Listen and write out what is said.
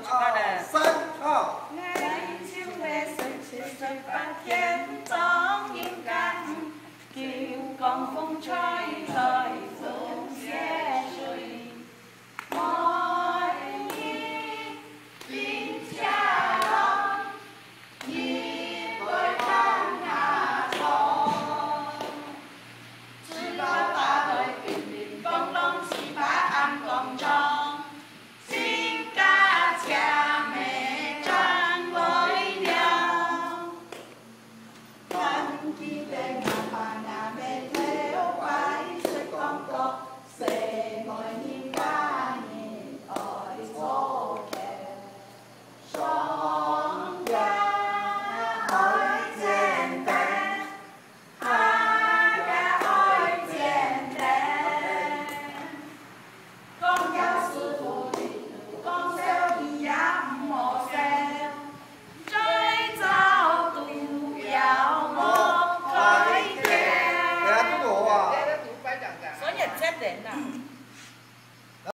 出发了。三号。爱情的水水八天总应该，就讲风吹来风斜水，爱你并恰郎，一杯看那窗，知道大队乒乒乓乓七八暗广场，心家家妹站为了，看见的那把那妹头快是广告，谁爱你把你爱错开，双家爱简单，爱家爱简单，讲有师傅的，讲小弟也唔好笑，最早都要我开哎呀，这个啊。所以接人啦。